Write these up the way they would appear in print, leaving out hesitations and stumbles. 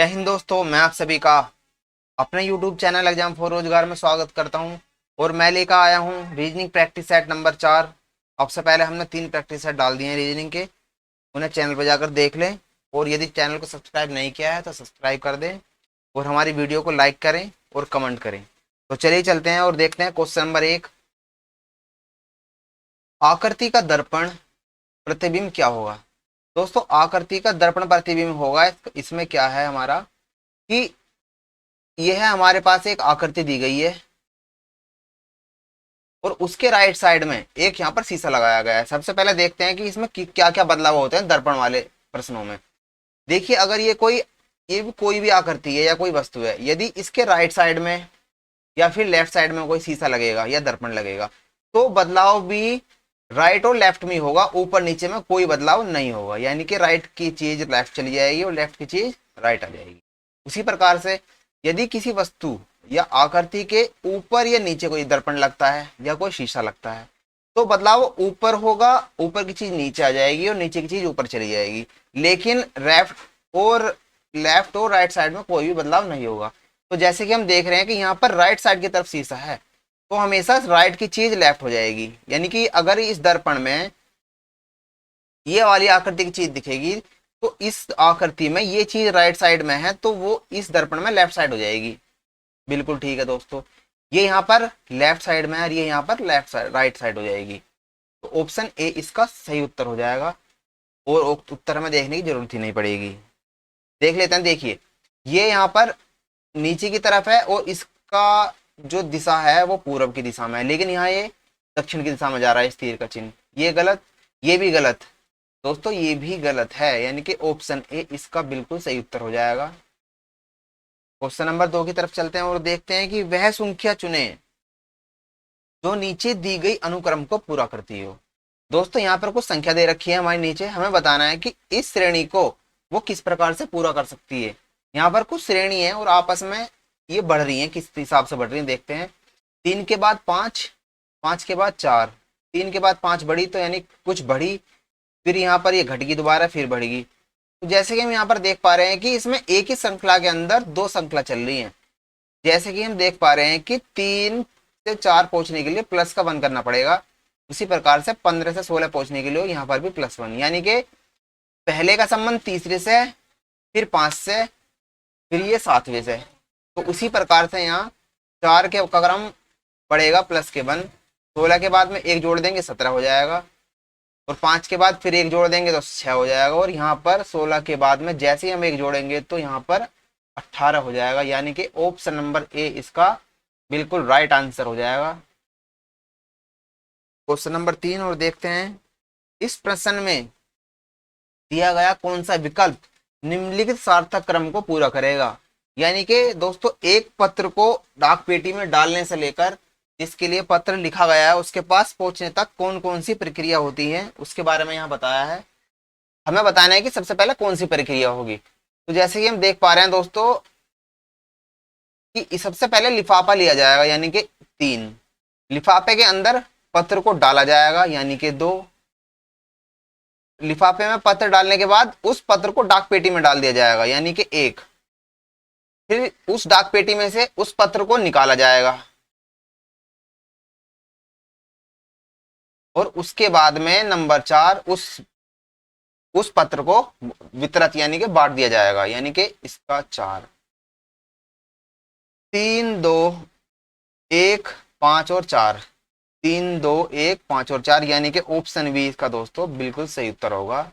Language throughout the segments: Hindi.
जय हिंद दोस्तों, मैं आप सभी का अपने YouTube चैनल एग्जाम फॉर रोजगार में स्वागत करता हूं। और मैं लेकर आया हूं रीजनिंग प्रैक्टिस सेट नंबर 4। सबसे पहले हमने 3 प्रैक्टिस सेट डाल दिए हैं रीजनिंग के, उन्हें चैनल पर जाकर देख लें। और यदि चैनल को सब्सक्राइब नहीं किया है तो सब्सक्राइब कर दें और हमारी वीडियो को लाइक करें और कमेंट करें। तो चलिए चलते हैं और देखते हैं क्वेश्चन नंबर 1। आकृति का दर्पण प्रतिबिंब क्या होगा। दोस्तों, आकृति का दर्पण प्रतिबिंब होगा, इसमें क्या है हमारा कि यह है, हमारे पास एक आकृति दी गई है और उसके राइट साइड में एक यहाँ पर शीशा लगाया गया है। सबसे पहले देखते हैं कि इसमें क्या क्या बदलाव होते हैं दर्पण वाले प्रश्नों में। देखिए, अगर ये भी कोई भी आकृति है या कोई वस्तु है, यदि इसके राइट साइड में या फिर लेफ्ट साइड में कोई शीशा लगेगा या दर्पण लगेगा तो बदलाव भी राइट और लेफ्ट में होगा, ऊपर नीचे में कोई बदलाव नहीं होगा। यानी कि राइट की चीज लेफ्ट चली जाएगी और लेफ्ट की चीज राइट आ जाएगी। उसी प्रकार से यदि किसी वस्तु या आकृति के ऊपर या नीचे कोई दर्पण लगता है या कोई शीशा लगता है तो बदलाव ऊपर होगा, ऊपर की चीज नीचे आ जाएगी और नीचे की चीज ऊपर चली जाएगी। लेकिन लेफ्ट और राइट साइड में कोई भी बदलाव नहीं होगा। तो जैसे कि हम देख रहे हैं कि यहाँ पर राइट साइड की तरफ शीशा है तो हमेशा राइट की चीज लेफ्ट हो जाएगी। यानी कि अगर इस दर्पण में ये वाली आकृति की चीज दिखेगी तो इस आकृति में ये चीज राइट साइड में है तो वो इस दर्पण में लेफ्ट साइड हो जाएगी। बिल्कुल ठीक है दोस्तों, ये यहाँ पर लेफ्ट साइड में है और ये यहाँ पर लेफ्ट साइड राइट साइड हो जाएगी। तो ऑप्शन ए इसका सही उत्तर हो जाएगा और उत्तर हमें देखने की जरूरत ही नहीं पड़ेगी। देख लेते हैं। देखिए, ये यहाँ पर नीचे की तरफ है और इसका जो दिशा है वो पूर्व की दिशा में है, लेकिन यहाँ ये दक्षिण की दिशा में जा रहा है इस तीर का चिन्ह। ये गलत, ये भी गलत दोस्तों, ये भी गलत है। यानी कि ऑप्शन ए इसका बिल्कुल सही उत्तर हो जाएगा। क्वेश्चन नंबर 2 की तरफ चलते हैं और देखते हैं कि वह संख्या चुने जो नीचे दी गई अनुक्रम को पूरा करती हो। दोस्तों, यहाँ पर कुछ संख्या दे रखी है हमारे नीचे, हमें बताना है कि इस श्रेणी को वो किस प्रकार से पूरा कर सकती है। यहाँ पर कुछ श्रेणी है और आपस में ये बढ़ रही है, किस हिसाब से बढ़ रही है देखते हैं। 3 के बाद 5, 5 के बाद 4, 3 के बाद 5 बढ़ी तो यानी कुछ बढ़ी, फिर यहाँ पर ये घटेगी दोबारा फिर बढ़ेगी। तो जैसे कि हम यहाँ पर देख पा रहे हैं कि इसमें एक ही श्रृंखला के अंदर 2 श्रृंखला चल रही है। जैसे कि हम देख पा रहे हैं कि 3 से 4 पहुंचने के लिए प्लस का 1 करना पड़ेगा। उसी प्रकार से 15 से 16 पहुंचने के लिए यहाँ पर भी +1, यानी कि पहले का संबंध तीसरे से, फिर 5 से, फिर ये 7वें से। तो उसी प्रकार से यहाँ 4 के क्रम बढ़ेगा +1, 16 के बाद में 1 जोड़ देंगे 17 हो जाएगा और 5 के बाद फिर 1 जोड़ देंगे तो 6 हो जाएगा और यहाँ पर 16 के बाद में जैसे ही हम 1 जोड़ेंगे तो यहाँ पर 18 हो जाएगा। यानी कि ऑप्शन नंबर ए इसका बिल्कुल राइट आंसर हो जाएगा। क्वेश्चन नंबर 3 और देखते हैं, इस प्रश्न में दिया गया कौन सा विकल्प निम्नलिखित सार्थक क्रम को पूरा करेगा। यानी कि दोस्तों, एक पत्र को डाक पेटी में डालने से लेकर जिसके लिए पत्र लिखा गया है उसके पास पहुंचने तक कौन कौन सी प्रक्रिया होती है उसके बारे में यहाँ बताया है। हमें बताना है कि सबसे पहले कौन सी प्रक्रिया होगी। तो जैसे कि हम देख पा रहे हैं दोस्तों कि सबसे पहले लिफाफा लिया जाएगा, यानी कि 3 लिफाफे के अंदर पत्र को डाला जाएगा, यानी कि 2 लिफाफे में पत्र डालने के बाद उस पत्र को डाक पेटी में डाल दिया जाएगा, यानी कि 1 फिर उस डाक पेटी में से उस पत्र को निकाला जाएगा और उसके बाद में नंबर 4 उस पत्र को वितरित यानी कि बांट दिया जाएगा, यानी कि इसका 4 3 2 1 5 और 4 3 2 1 5 और 4, यानी कि ऑप्शन बी इसका दोस्तों बिल्कुल सही उत्तर होगा।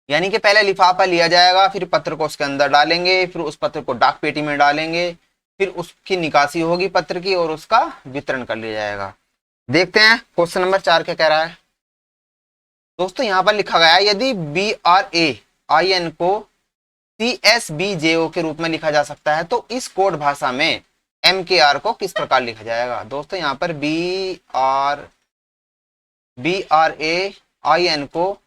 यानी कि पहले लिफाफा लिया जाएगा, फिर पत्र को उसके अंदर डालेंगे, फिर उस पत्र को डाक पेटी में डालेंगे, फिर उसकी निकासी होगी पत्र की और उसका वितरण कर लिया जाएगा। देखते हैं क्वेश्चन नंबर 4 क्या कह रहा है। दोस्तों, यहां पर लिखा गया है, यदि BRAIN को CSBJO के रूप में लिखा जा सकता है तो इस कोड भाषा में MKR को किस प्रकार लिखा जाएगा। दोस्तों, यहाँ पर BRAIN को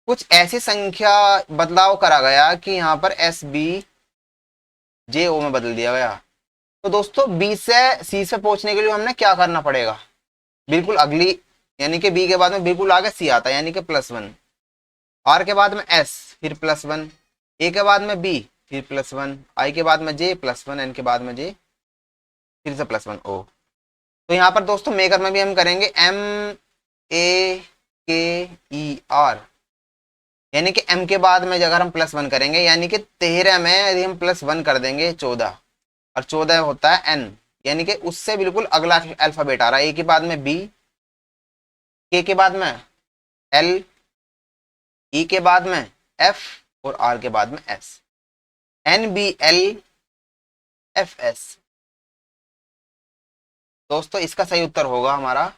कुछ ऐसी संख्या बदलाव करा गया कि यहाँ पर SBJO में बदल दिया गया। तो दोस्तों, B से C से पहुंचने के लिए हमने क्या करना पड़ेगा, बिल्कुल अगली, यानी कि B के बाद में बिल्कुल आगे C आता है, यानी कि +1, R के बाद में S फिर +1, ए के बाद में बी, फिर +1, आई के बाद में जे +1, एन के बाद में जे, फिर से +1 ओ। तो यहाँ पर दोस्तों मेकर में भी हम करेंगे MEAKER, यानी कि m के बाद में अगर हम +1 करेंगे, यानी कि 13 में यदि हम +1 कर देंगे 14, और 14 होता है n, यानी कि उससे बिल्कुल अगला अल्फाबेट आ रहा है। ए के बाद में बी, के बाद में एल, ई के बाद में एफ, और आर के बाद में एस, NBLFS। दोस्तों इसका सही उत्तर होगा हमारा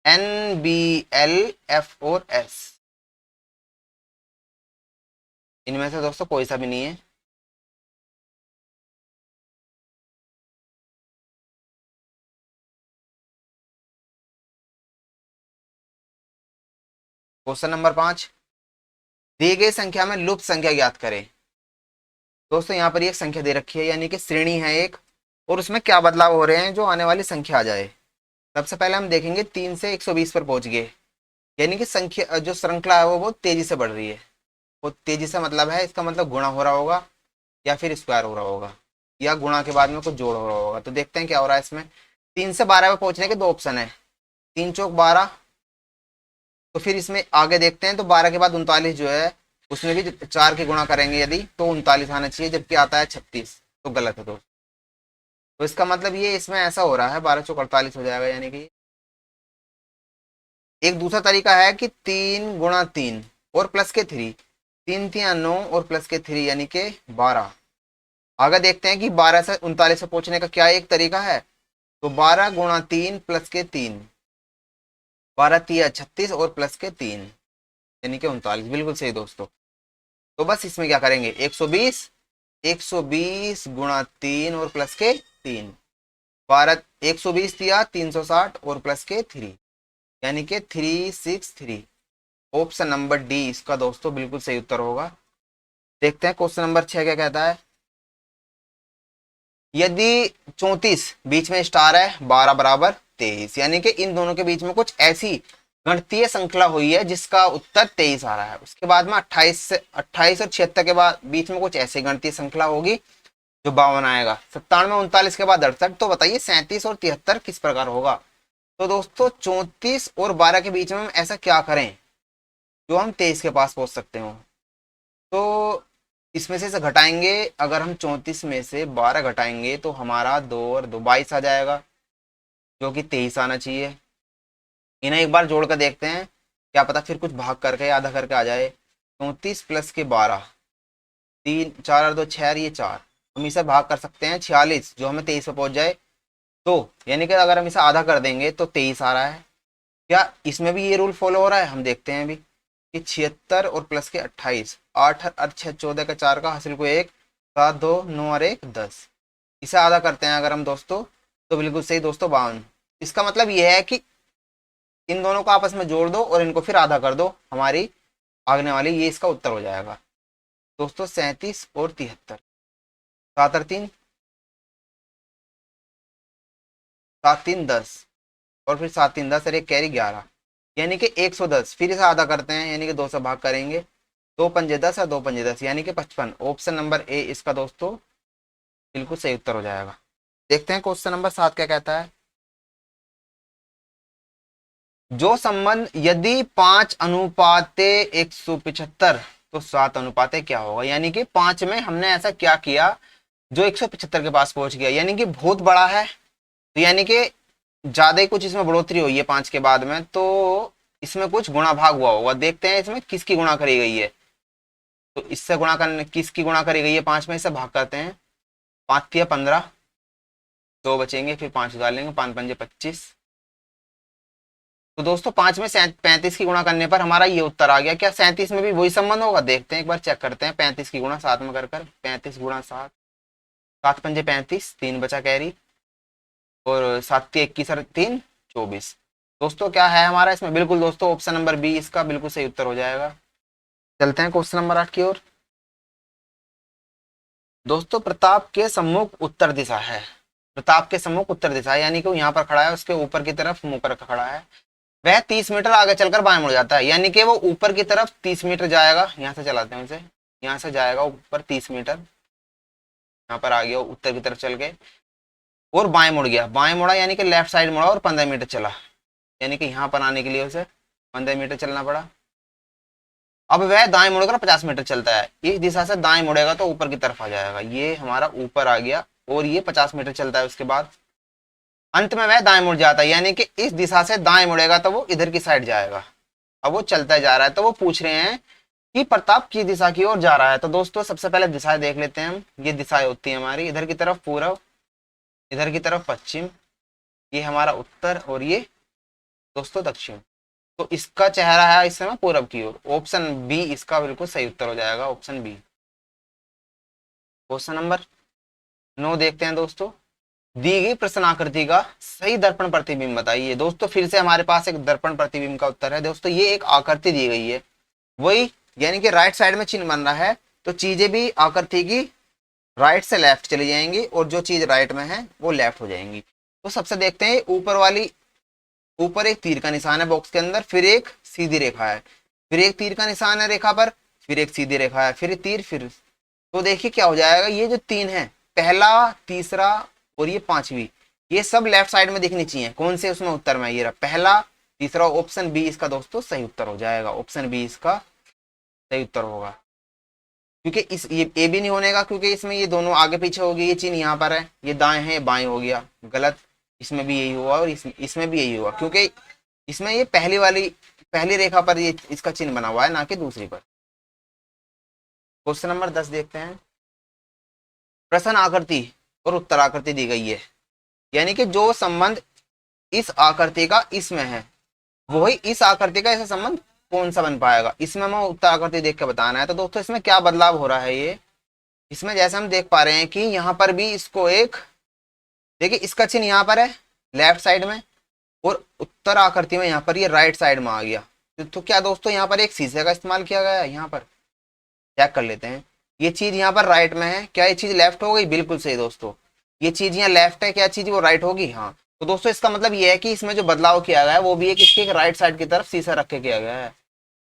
NBLF और S। इनमें से दोस्तों कोई सा भी नहीं है। क्वेश्चन नंबर 5, दी गई संख्या में लुप्त संख्या ज्ञात करें। दोस्तों यहाँ पर एक संख्या दे रखी है, यानी कि श्रेणी है एक, और उसमें क्या बदलाव हो रहे हैं जो आने वाली संख्या आ जाए। सबसे पहले हम देखेंगे 3 से 120 पर पहुंच गए, यानी कि संख्या जो श्रृंखला है वो तेजी से बढ़ रही है। वो तेजी से मतलब है, इसका मतलब गुणा हो रहा होगा या फिर स्क्वायर हो रहा होगा, या गुणा के बाद में कुछ जोड़ हो रहा होगा। तो देखते हैं क्या हो रहा है इसमें। 3 से 12 पे पहुंचने के 2 ऑप्शन है, 3 चौक 12। तो फिर इसमें आगे देखते हैं, तो 12 के बाद 39 जो है उसमें भी 4 के गुणा करेंगे यदि, तो 39 आना चाहिए, जबकि आता है 36, तो गलत है दोस्तों। तो इसका मतलब ये इसमें ऐसा हो रहा है, 12 चौक 48 हो जाएगा, यानी कि। एक दूसरा तरीका है कि 3 गुणा 3 और प्लस के 3, 3 3 9 और प्लस के 3 यानी कि 12। आगे देखते हैं कि 12 से 39 पे पहुंचने का क्या एक तरीका है। तो 12 गुणा 3 प्लस के 3, 12 3 36 और प्लस के 3 यानी कि 39, बिल्कुल सही दोस्तों। तो बस इसमें क्या करेंगे, 120, 120 गुणा 3 और प्लस के 3, 12 120 दिया 360 और प्लस के 3, यानी कि 363। ऑप्शन नंबर डी इसका दोस्तों बिल्कुल सही उत्तर होगा। देखते हैं क्वेश्चन नंबर 6 क्या कहता है। यदि 34 बीच में स्टार है, 12 बराबर 23, यानी कि इन दोनों के बीच में कुछ ऐसी गणितीय श्रृंखला हुई है जिसका उत्तर 23 आ रहा है। उसके बाद में 28 और 76 के बाद बीच में कुछ ऐसी गणितीय श्रृंखला होगी जो 52 आएगा। 97 39 के बाद 68। तो बताइए 37 और 73 किस प्रकार होगा। तो दोस्तों 34 और 12 के बीच में हम ऐसा क्या करें जो हम 23 के पास पहुंच सकते हो। तो इसमें से घटाएंगे, अगर हम 34 में से 12 घटाएंगे तो हमारा 2 और 2 22 आ जाएगा, जो कि 23 आना चाहिए। इन्हें एक बार जोड़ कर देखते हैं, क्या पता फिर कुछ भाग करके आधा करके आ जाए। 34 प्लस के 12, 3 4 और 2 6, ये 4, हम इसे भाग कर सकते हैं 46, जो हमें 23 पे पहुंच जाए। तो यानी कि अगर हम इसे आधा कर देंगे तो 23 आ रहा है। क्या इसमें भी ये रूल फॉलो हो रहा है, हम देखते हैं अभी कि 76 और प्लस के 28, 8 और 6 14 का 4 का हासिल को 1, 7 2 9 और 1 10, इसे आधा करते हैं अगर हम दोस्तों, तो बिल्कुल सही दोस्तों 52। इसका मतलब यह है कि इन दोनों को आपस में जोड़ दो और इनको फिर आधा कर दो, हमारी आगने वाली ये इसका उत्तर हो जाएगा दोस्तों 37 और 73। 7 और 3 7 3 10, और फिर 7 3 10 और एक कैरी 11, यानी कि 110। फिर इसे आधा करते हैं, यानी कि 2 से भाग करेंगे, 2 पंजे 10 और 2 पंजे 10, यानी कि 55। ऑप्शन नंबर ए इसका दोस्तों बिल्कुल सही उत्तर हो जाएगा। देखते हैं क्वेश्चन नंबर 7 क्या कहता है। जो संबंध यदि 5 अनुपाते 175 तो 7 अनुपाते क्या होगा, यानी कि 5 में हमने ऐसा क्या किया जो 175 के पास पहुंच गया, यानी कि बहुत बड़ा है। तो यानी कि ज्यादा ही कुछ इसमें बढ़ोतरी हुई है 5 के बाद में, तो इसमें कुछ गुणा भाग हुआ होगा। देखते हैं इसमें किसकी गुणा करी गई है। तो इससे गुणा करने, किसकी गुणा करी गई है 5 में, इससे भाग करते हैं। 5 या 15, 2 बचेंगे, फिर 5 डालेंगे, 5 पंजे 25। तो दोस्तों 5 में 35 की गुणा करने पर हमारा ये उत्तर आ गया। क्या 37 में भी वही संबंध होगा, देखते हैं एक बार चेक करते हैं। 35 की गुणा 7 में कर 35 गुणा 7, 7 पंजे 35, 3 बचा कैरी, और 7 के 21 और 3 24। दोस्तों क्या है हमारा इसमें, बिल्कुल दोस्तों ऑप्शन नंबर बी इसका बिल्कुल सही उत्तर हो जाएगा। चलते हैं क्वेश्चन नंबर 8 की ओर। दोस्तों प्रताप के सम्मुख उत्तर दिशा है। प्रताप के सम्मुख उत्तर दिशा है, यानी कि वो यहाँ पर खड़ा है, उसके ऊपर की तरफ मुंह कर खड़ा है। वह 30 मीटर आगे चलकर बाएं मुड़ जाता है, यानी कि वो ऊपर की तरफ 30 मीटर जाएगा। यहाँ से चलाते हैं उसे, यहाँ से जाएगा ऊपर 30 मीटर, यहाँ पर आ गया उत्तर की तरफ चल के, और बाएं मुड़ गया, बाएं मुड़ा यानी कि लेफ्ट साइड मुड़ा और 15 मीटर चला, यानी कि यहाँ पर आने के लिए उसे 15 मीटर चलना पड़ा। अब वह दाएं मुड़कर 50 मीटर चलता है, इस दिशा से दाएं मुड़ेगा तो ऊपर की तरफ आ जाएगा, ये हमारा ऊपर आ गया, और ये 50 मीटर चलता है। उसके बाद अंत में वह दाएं मुड़ जाता है, यानी कि इस दिशा से दाएं मुड़ेगा तो वो इधर की साइड जाएगा। अब वो चलता जा रहा है, तो वो पूछ रहे हैं कि प्रताप किस दिशा की ओर जा रहा है। तो दोस्तों सबसे पहले दिशाएं देख लेते हैं हम। ये दिशाएं होती है हमारी, इधर की तरफ पूर्व, इधर की तरफ पश्चिम, ये हमारा उत्तर, और ये दोस्तों दक्षिण। तो इसका चेहरा है इस समय पूरब की ओर, ऑप्शन बी इसका बिल्कुल सही उत्तर हो जाएगा, ऑप्शन बी। क्वेश्चन नंबर 9 देखते हैं दोस्तों। दी गई प्रश्न आकृति का सही दर्पण प्रतिबिंब बताइए। दोस्तों फिर से हमारे पास एक दर्पण प्रतिबिंब का उत्तर है। दोस्तों ये एक आकृति दी गई है, वही यानी कि राइट साइड में चिन्ह बन रहा है, तो चीजें भी आकृति की राइट से लेफ्ट चली जाएंगी, और जो चीज राइट में है वो लेफ्ट हो जाएंगी। तो सबसे देखते हैं ऊपर वाली, ऊपर एक तीर का निशान है बॉक्स के अंदर, फिर एक सीधी रेखा है, फिर एक तीर का निशान है रेखा पर, फिर एक सीधी रेखा है, फिर तीर, फिर। तो देखिए क्या हो जाएगा, ये जो तीन है, पहला, तीसरा और ये पांचवी, ये सब लेफ्ट साइड में दिखनी चाहिए। कौन से उसमें उत्तर में, ये रहा पहला, तीसरा, ऑप्शन बी इसका दोस्तों सही उत्तर हो जाएगा, ऑप्शन बी इसका सही उत्तर होगा। क्योंकि इस ये ए भी नहीं होने का, क्योंकि इसमें ये दोनों आगे पीछे हो गए, ये चिन्ह यहाँ पर है, ये दाएं है बाएं हो गया, गलत। इसमें भी यही हुआ और इसमें भी यही हुआ, क्योंकि इसमें ये पहली रेखा पर ये इसका चिन्ह बना हुआ है, ना कि दूसरी पर। क्वेश्चन नंबर 10 देखते हैं। प्रश्न आकृति और उत्तर आकृति दी गई है, यानी कि जो संबंध इस आकृति का इसमें है, वही इस आकृति का ऐसा संबंध कौन सा बन पाएगा। इसमें हमें उत्तर आकृति देख के बताना है। तो दोस्तों इसमें क्या बदलाव हो रहा है, ये इसमें जैसे हम देख पा रहे हैं कि यहाँ पर भी इसको एक, देखिए इसका चिन्ह यहाँ पर है लेफ्ट साइड में, और उत्तर आकृति में यहाँ पर ये राइट साइड में आ गया। तो क्या दोस्तों यहाँ पर एक शीशे का इस्तेमाल किया गया है, यहाँ पर चेक कर लेते हैं। ये चीज यहाँ पर राइट में है, क्या ये चीज लेफ्ट हो गई, बिल्कुल सही दोस्तों। ये चीज यहाँ लेफ्ट है, क्या चीज वो राइट होगी, हाँ। तो दोस्तों इसका मतलब ये है कि इसमें जो बदलाव किया गया है वो भी एक इसके राइट साइड की तरफ शीशा रख के किया गया है।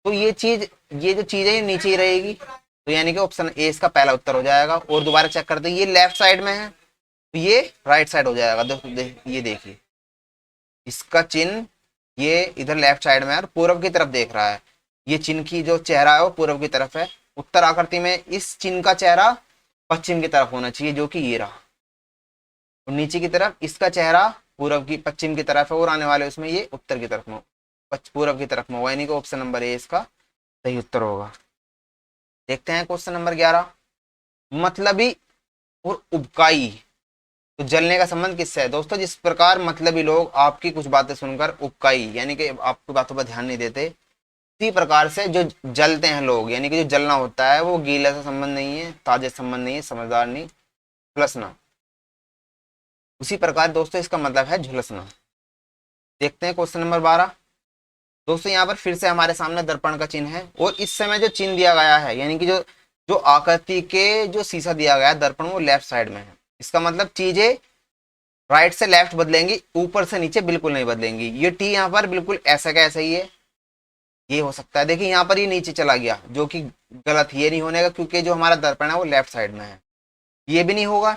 तो ये जो चीज है ये नीचे ही रहेगी, तो यानी कि ऑप्शन ए इसका पहला उत्तर हो जाएगा। और दोबारा चेक करते हैं, ये लेफ्ट साइड में है तो ये राइट साइड हो जाएगा। ये देखिए इसका चिन्ह ये इधर लेफ्ट साइड में है और पूर्व की तरफ देख रहा है, ये चिन्ह की जो चेहरा है वो पूर्व की तरफ है। उत्तर आकृति में इस चिन्ह का चेहरा पश्चिम की तरफ होना चाहिए, जो कि ये रहा, और नीचे की तरफ इसका चेहरा पूर्व की पश्चिम की तरफ है, और आने वाले उसमें ये उत्तर की तरफ में, पूर्व की तरफ में होगा, यानी कि ऑप्शन नंबर ए इसका सही उत्तर होगा। देखते हैं क्वेश्चन नंबर 11। मतलबी और उबकाई, तो जलने का संबंध किससे है। दोस्तों जिस प्रकार मतलबी लोग आपकी कुछ बातें सुनकर उबकाई यानी कि आपकी बातों पर ध्यान नहीं देते, इसी प्रकार से जो जलते हैं लोग, यानी कि जो जलना होता है वो गीले से संबंध नहीं है, ताजे संबंध नहीं है, समझदार नहीं, झुलसना। उसी प्रकार दोस्तों इसका मतलब है झुलसना। देखते हैं क्वेश्चन नंबर 12। दोस्तों यहाँ पर फिर से हमारे सामने दर्पण का चिन्ह है, और इस समय जो चिन्ह दिया गया है, यानी कि जो जो आकृति के जो शीशा दिया गया है दर्पण, वो लेफ्ट साइड में है। इसका मतलब चीजें राइट से लेफ्ट बदलेंगी, ऊपर से नीचे बिल्कुल नहीं बदलेंगी। ये टी यहाँ पर बिल्कुल ऐसा का ऐसा ही है, ये हो सकता है। देखिए यहाँ पर ये नीचे चला गया, जो कि गलत, ये नहीं होने का, क्योंकि जो हमारा दर्पण है वो लेफ्ट साइड में है। ये भी नहीं होगा,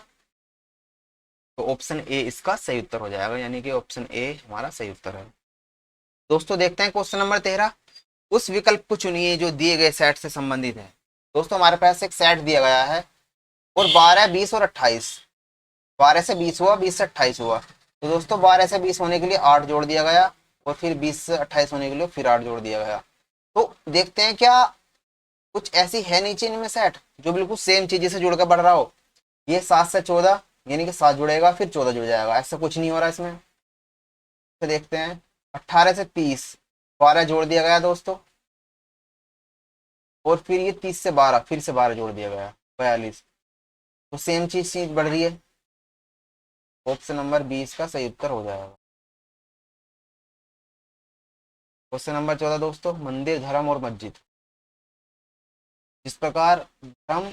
तो ऑप्शन ए इसका सही उत्तर हो जाएगा, यानी कि ऑप्शन ए हमारा सही उत्तर है। दोस्तों देखते हैं क्वेश्चन नंबर 13। उस विकल्प को चुनिए जो दिए गए सेट से संबंधित है। दोस्तों हमारे पास एक सेट दिया गया है, और 12, 20 और 28, 12 से 20 हुआ, 20 से 28 हुआ। तो दोस्तों 12 से 20 होने के लिए 8 जोड़ दिया गया, और फिर 20 से 28 होने के लिए फिर 8 जोड़ दिया गया। तो देखते हैं क्या कुछ ऐसी है नीचे इनमें सेट जो बिल्कुल सेम चीज से जुड़कर बढ़ रहा हो। ये 7 से 14, यानी कि 7 जुड़ेगा फिर 14 जुड़ जाएगा, ऐसा कुछ नहीं हो रहा इसमें। तो देखते हैं 18 से 30, 12 जोड़ दिया गया दोस्तों, और फिर ये 30 से 12, फिर से 12 जोड़ दिया गया, 42। तो सेम चीज बढ़ रही है, ऑप्शन नंबर 20 का सही उत्तर हो जाएगा। क्वेश्चन नंबर 14 दोस्तों, मंदिर, धर्म और मस्जिद। जिस प्रकार धर्म,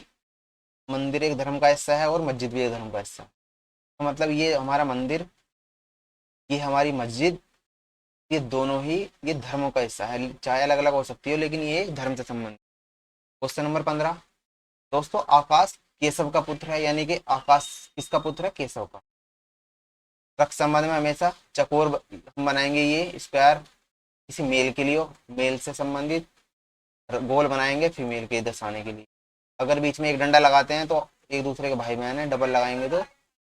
मंदिर एक धर्म का हिस्सा है और मस्जिद भी एक धर्म का हिस्सा है, तो मतलब ये हमारा मंदिर, ये हमारी मस्जिद, ये दोनों ही ये धर्मों का हिस्सा है, चाहे अलग अलग हो सकती हो लेकिन ये धर्म से संबंधित। Question number 15। दोस्तों आकाश केशव का पुत्र है, यानी कि आकाश किसका पुत्र है? केशव का। रक्त संबंध में हमेशा चकोर हम बनाएंगे, ये स्क्वायर किसी मेल के लिए हो, मेल से संबंधित। गोल बनाएंगे फीमेल के दर्शाने के लिए। अगर बीच में एक डंडा लगाते हैं तो एक दूसरे के भाई बहन है, डबल लगाएंगे तो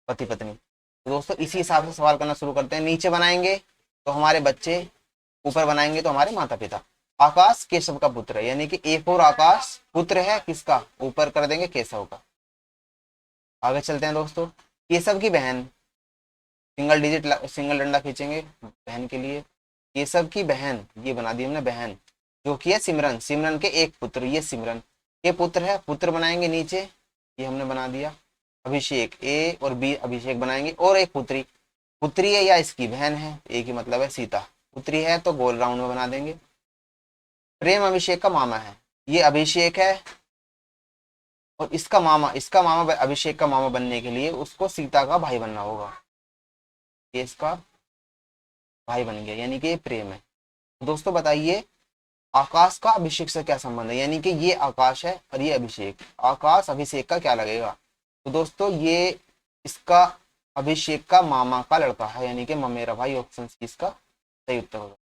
पति पत्नी। तो दोस्तों इसी हिसाब से सवाल करना शुरू करते हैं। नीचे बनाएंगे तो हमारे बच्चे, ऊपर बनाएंगे तो हमारे माता पिता। आकाश केशव का पुत्र है, यानी कि एक और आकाश पुत्र है किसका? ऊपर कर देंगे केशव का। आगे चलते हैं दोस्तों। केशव की बहन, सिंगल डिजिट सिंगल डंडा खींचेंगे बहन के लिए। केशव की बहन, ये बना दी हमने बहन, जो कि है सिमरन। सिमरन के एक पुत्र, ये सिमरन के पुत्र है। पुत्र बनाएंगे नीचे, ये हमने बना दिया। अभिषेक, ए और बी अभिषेक बनाएंगे, और एक पुत्री। पुत्री है या इसकी बहन है, एक ही मतलब है सीता। पुत्री है तो गोल राउंड में बना देंगे। प्रेम अभिषेक का मामा है, ये अभिषेक है और इसका मामा अभिषेक का मामा बनने के लिए उसको सीता का भाई बनना होगा। ये इसका भाई बन गया, यानी कि ये प्रेम है। दोस्तों बताइए आकाश का अभिषेक से क्या संबंध है? यानी कि ये आकाश है और ये अभिषेक। आकाश अभिषेक का क्या लगेगा? तो दोस्तों ये इसका अभिषेक का मामा का लड़का है, यानी कि ममेरा भाई। ऑप्शन इसका सही उत्तर होगा।